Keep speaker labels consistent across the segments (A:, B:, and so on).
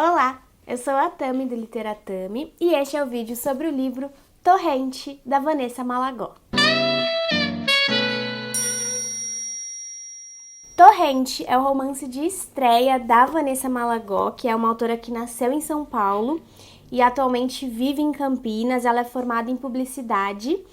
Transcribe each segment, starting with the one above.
A: Olá, eu sou a Tami do Literatami e este é o vídeo sobre o livro Torrente, da Vanessa Malagó. Torrente é o romance de estreia da Vanessa Malagó, que é uma autora que nasceu em São Paulo e atualmente vive em Campinas. Ela é formada em publicidade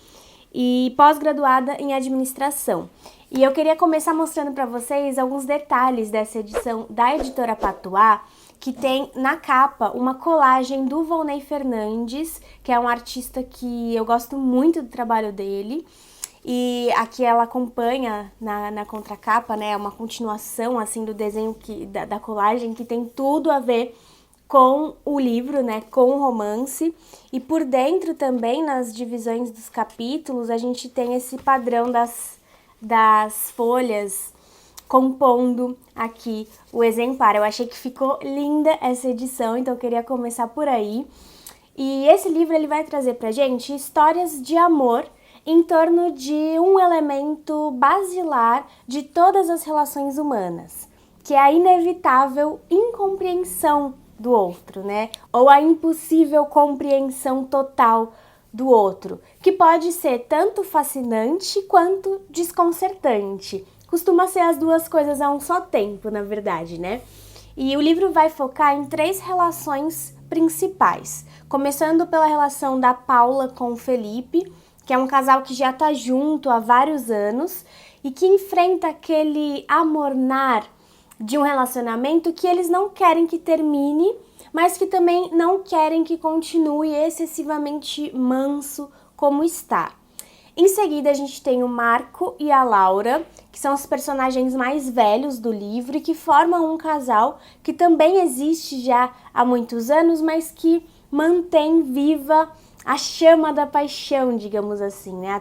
A: e pós-graduada em administração. E eu queria começar mostrando para vocês alguns detalhes dessa edição da editora Patuá, que tem na capa uma colagem do Volney Fernandes, que é um artista que eu gosto muito do trabalho dele. E aqui ela acompanha na contracapa, né, uma continuação assim do desenho da colagem, que tem tudo a ver com o livro, né, com o romance. E por dentro também, nas divisões dos capítulos, a gente tem esse padrão das folhas compondo aqui o exemplar. Eu achei que ficou linda essa edição, então eu queria começar por aí. E esse livro ele vai trazer pra gente histórias de amor em torno de um elemento basilar de todas as relações humanas, que é a inevitável incompreensão do outro, né? Ou a impossível compreensão total do outro, que pode ser tanto fascinante quanto desconcertante. Costuma ser as duas coisas a um só tempo, na verdade, né? E o livro vai focar em 3 relações principais, começando pela relação da Paula com o Felipe, que é um casal que já tá junto há vários anos e que enfrenta aquele amornar de um relacionamento que eles não querem que termine, mas que também não querem que continue excessivamente manso como está. Em seguida, a gente tem o Marco e a Laura, que são os personagens mais velhos do livro e que formam um casal que também existe já há muitos anos, mas que mantém viva a chama da paixão, digamos assim, né?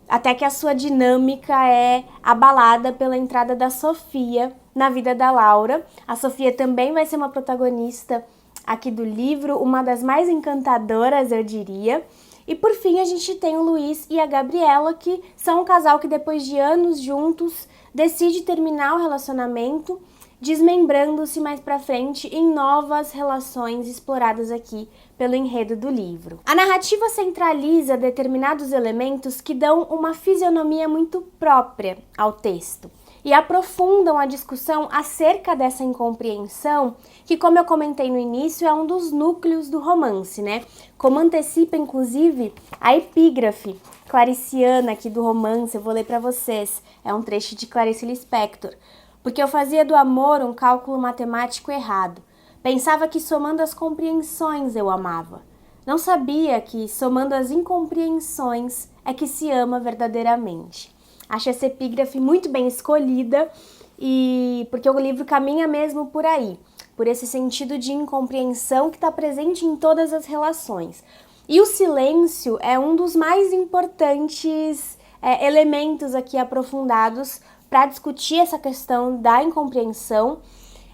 A: Até que a sua dinâmica é abalada pela entrada da Sofia na vida da Laura. A Sofia também vai ser uma protagonista aqui do livro, uma das mais encantadoras, eu diria. E por fim a gente tem o Luiz e a Gabriela, que são um casal que depois de anos juntos decide terminar o relacionamento, desmembrando-se mais pra frente em novas relações exploradas aqui pelo enredo do livro. A narrativa centraliza determinados elementos que dão uma fisionomia muito própria ao texto e aprofundam a discussão acerca dessa incompreensão, que, como eu comentei no início, é um dos núcleos do romance, né? Como antecipa, inclusive, a epígrafe clariciana aqui do romance. Eu vou ler para vocês. É um trecho de Clarice Lispector. Porque eu fazia do amor um cálculo matemático errado. Pensava que somando as compreensões eu amava. Não sabia que somando as incompreensões é que se ama verdadeiramente. Acho essa epígrafe muito bem escolhida e porque o livro caminha mesmo por aí, por esse sentido de incompreensão que está presente em todas as relações. E o silêncio é um dos mais importantes elementos aqui aprofundados para discutir essa questão da incompreensão.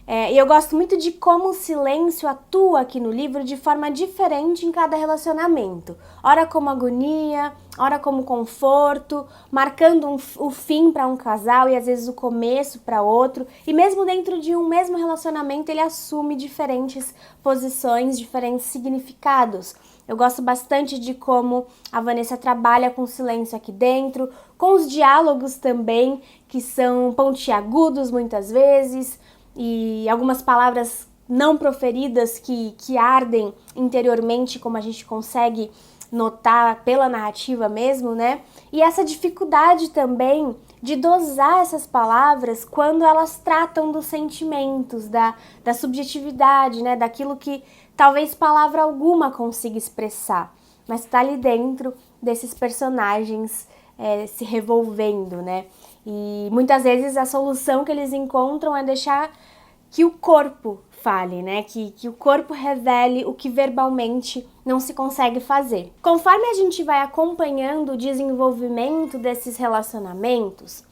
A: E eu gosto muito de como o silêncio atua aqui no livro de forma diferente em cada relacionamento. Ora como agonia, ora como conforto, marcando o fim para um casal e às vezes o começo para outro. E mesmo dentro de um mesmo relacionamento ele assume diferentes posições, diferentes significados. Eu gosto bastante de como a Vanessa trabalha com o silêncio aqui dentro, com os diálogos também, que são pontiagudos muitas vezes, e algumas palavras não proferidas que ardem interiormente, como a gente consegue notar pela narrativa mesmo, né? E essa dificuldade também de dosar essas palavras quando elas tratam dos sentimentos, da subjetividade, né? Daquilo que talvez palavra alguma consiga expressar, mas está ali dentro desses personagens se revolvendo, né? E muitas vezes a solução que eles encontram é deixar que o corpo fale, né? Que o corpo revele o que verbalmente não se consegue fazer. Conforme a gente vai acompanhando o desenvolvimento desses relacionamentos,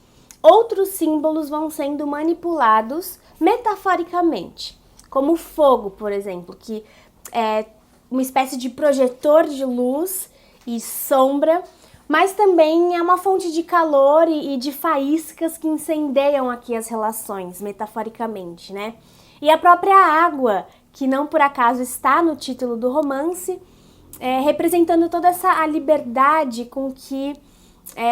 A: outros símbolos vão sendo manipulados metaforicamente, como o fogo, por exemplo, que é uma espécie de projetor de luz e sombra, mas também é uma fonte de calor e de faíscas que incendeiam aqui as relações, metaforicamente, né? E a própria água, que não por acaso está no título do romance, representando toda a liberdade com que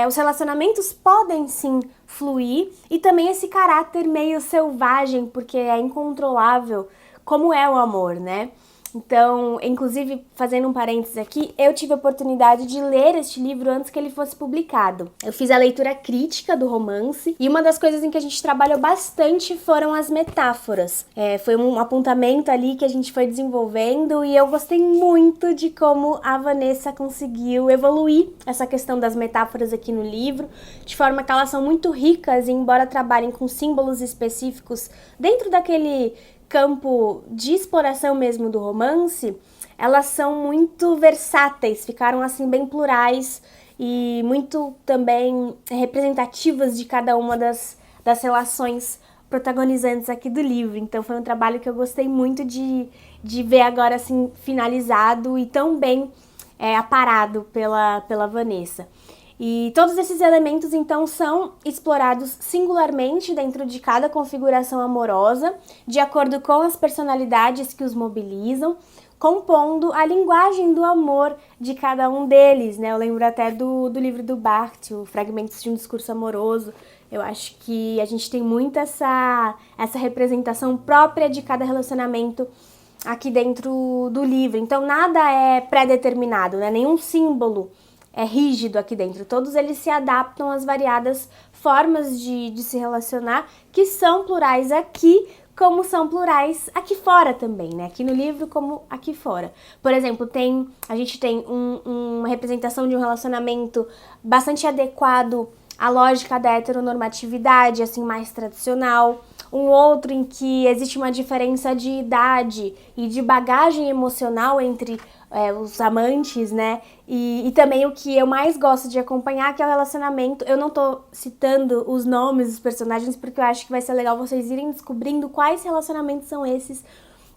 A: os relacionamentos podem sim fluir e também esse caráter meio selvagem, porque é incontrolável, como é o amor, né? Então, inclusive, fazendo um parênteses aqui, eu tive a oportunidade de ler este livro antes que ele fosse publicado. Eu fiz a leitura crítica do romance e uma das coisas em que a gente trabalhou bastante foram as metáforas. Foi um apontamento ali que a gente foi desenvolvendo e eu gostei muito de como a Vanessa conseguiu evoluir essa questão das metáforas aqui no livro, de forma que elas são muito ricas e, embora trabalhem com símbolos específicos dentro daquele campo de exploração mesmo do romance, elas são muito versáteis, ficaram assim bem plurais e muito também representativas de cada uma das relações protagonizantes aqui do livro. Então foi um trabalho que eu gostei muito de ver agora assim finalizado e tão bem aparado pela Vanessa. E todos esses elementos, então, são explorados singularmente dentro de cada configuração amorosa, de acordo com as personalidades que os mobilizam, compondo a linguagem do amor de cada um deles, né? Eu lembro até do livro do Barthes, o Fragmentos de um Discurso Amoroso. Eu acho que a gente tem muito essa representação própria de cada relacionamento aqui dentro do livro. Então, nada é pré-determinado, né? Nenhum símbolo é rígido aqui dentro. Todos eles se adaptam às variadas formas de se relacionar, que são plurais aqui, como são plurais aqui fora também, né? Aqui no livro como aqui fora. Por exemplo, a gente tem uma representação de um relacionamento bastante adequado à lógica da heteronormatividade, assim, mais tradicional. Um outro em que existe uma diferença de idade e de bagagem emocional entre os amantes, né? E também o que eu mais gosto de acompanhar, que é o relacionamento. Eu não tô citando os nomes dos personagens, porque eu acho que vai ser legal vocês irem descobrindo quais relacionamentos são esses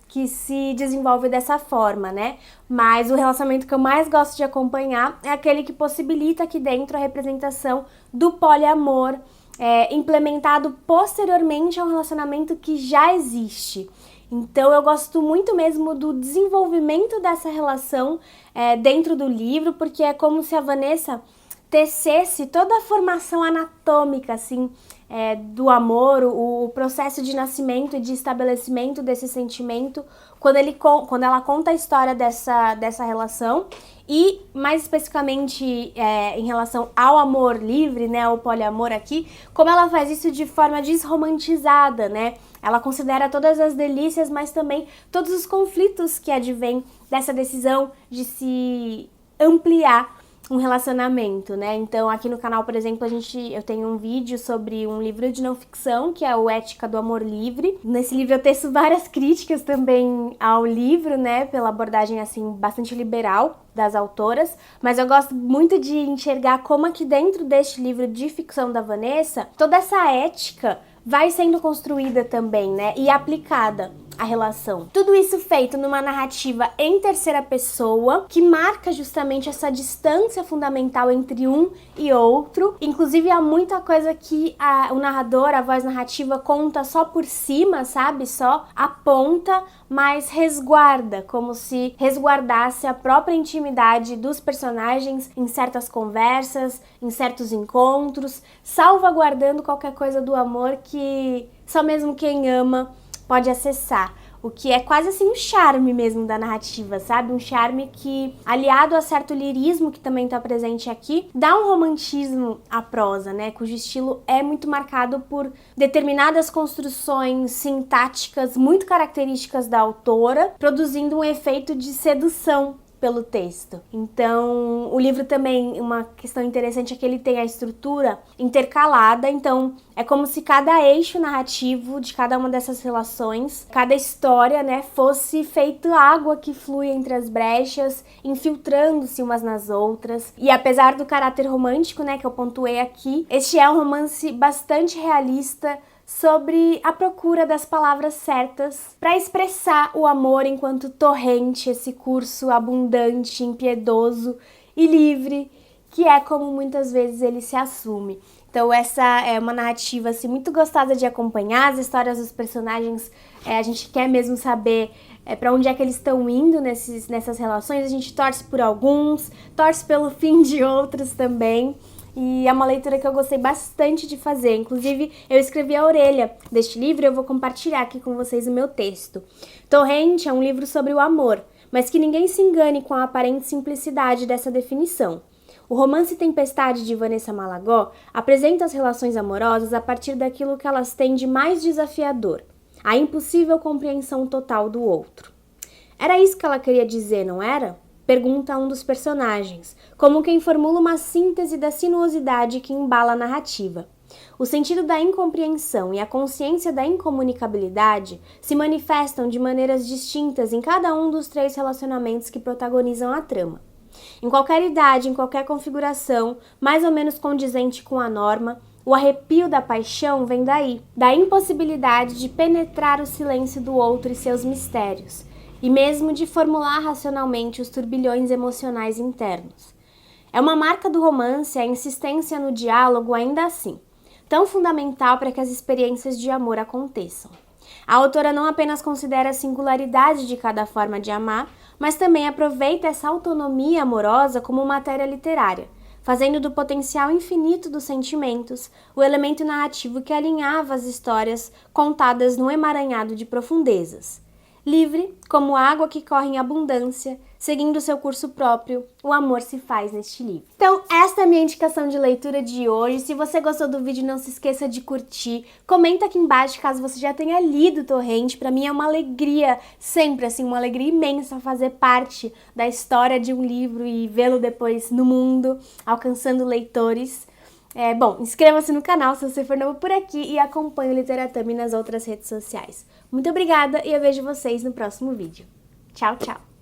A: que se desenvolve dessa forma, né? Mas o relacionamento que eu mais gosto de acompanhar é aquele que possibilita aqui dentro a representação do poliamor, implementado posteriormente a um relacionamento que já existe. Então eu gosto muito mesmo do desenvolvimento dessa relação dentro do livro, porque é como se a Vanessa tecesse toda a formação anatômica, assim, do amor, o processo de nascimento e de estabelecimento desse sentimento, quando ela conta a história dessa relação, e mais especificamente em relação ao amor livre, né, ao poliamor aqui, como ela faz isso de forma desromantizada, né? Ela considera todas as delícias, mas também todos os conflitos que advêm dessa decisão de se ampliar um relacionamento, né? Então, aqui no canal, por exemplo, eu tenho um vídeo sobre um livro de não ficção, que é o Ética do Amor Livre. Nesse livro eu teço várias críticas também ao livro, né? Pela abordagem, assim, bastante liberal das autoras, mas eu gosto muito de enxergar como aqui dentro deste livro de ficção da Vanessa, toda essa ética vai sendo construída também, né? E aplicada à relação. Tudo isso feito numa narrativa em terceira pessoa, que marca justamente essa distância fundamental entre um e outro. Inclusive, há muita coisa que o narrador, a voz narrativa, conta só por cima, sabe? Só aponta, mas resguarda, como se resguardasse a própria intimidade dos personagens em certas conversas, em certos encontros, salvaguardando qualquer coisa do amor que só mesmo quem ama pode acessar, o que é quase assim um charme mesmo da narrativa, sabe? Um charme que, aliado a certo lirismo que também está presente aqui, dá um romantismo à prosa, né? Cujo estilo é muito marcado por determinadas construções sintáticas muito características da autora, produzindo um efeito de sedução pelo texto. Então, o livro também, uma questão interessante é que ele tem a estrutura intercalada, então é como se cada eixo narrativo de cada uma dessas relações, cada história, né, fosse feito água que flui entre as brechas, infiltrando-se umas nas outras. E apesar do caráter romântico, né, que eu pontuei aqui, este é um romance bastante realista, sobre a procura das palavras certas para expressar o amor enquanto torrente, esse curso abundante, impiedoso e livre, que é como muitas vezes ele se assume. Então essa é uma narrativa assim, muito gostosa de acompanhar, as histórias dos personagens, a gente quer mesmo saber para onde é que eles estão indo nessas relações, a gente torce por alguns, torce pelo fim de outros também. E é uma leitura que eu gostei bastante de fazer. Inclusive, eu escrevi a orelha deste livro e eu vou compartilhar aqui com vocês o meu texto. Torrente é um livro sobre o amor, mas que ninguém se engane com a aparente simplicidade dessa definição. O romance Tempestade de Vanessa Malagó apresenta as relações amorosas a partir daquilo que elas têm de mais desafiador, a impossível compreensão total do outro. Era isso que ela queria dizer, não era? Pergunta um dos personagens, como quem formula uma síntese da sinuosidade que embala a narrativa. O sentido da incompreensão e a consciência da incomunicabilidade se manifestam de maneiras distintas em cada um dos 3 relacionamentos que protagonizam a trama. Em qualquer idade, em qualquer configuração, mais ou menos condizente com a norma, o arrepio da paixão vem daí, da impossibilidade de penetrar o silêncio do outro e seus mistérios, e mesmo de formular racionalmente os turbilhões emocionais internos. É uma marca do romance a insistência no diálogo ainda assim, tão fundamental para que as experiências de amor aconteçam. A autora não apenas considera a singularidade de cada forma de amar, mas também aproveita essa autonomia amorosa como matéria literária, fazendo do potencial infinito dos sentimentos o elemento narrativo que alinhava as histórias contadas num emaranhado de profundezas. Livre, como água que corre em abundância, seguindo seu curso próprio, o amor se faz neste livro. Então, esta é a minha indicação de leitura de hoje. Se você gostou do vídeo, não se esqueça de curtir. Comenta aqui embaixo caso você já tenha lido Torrente. Para mim é uma alegria, sempre assim, uma alegria imensa fazer parte da história de um livro e vê-lo depois no mundo, alcançando leitores. Bom, inscreva-se no canal se você for novo por aqui e acompanhe o Literatami nas outras redes sociais. Muito obrigada e eu vejo vocês no próximo vídeo. Tchau, tchau!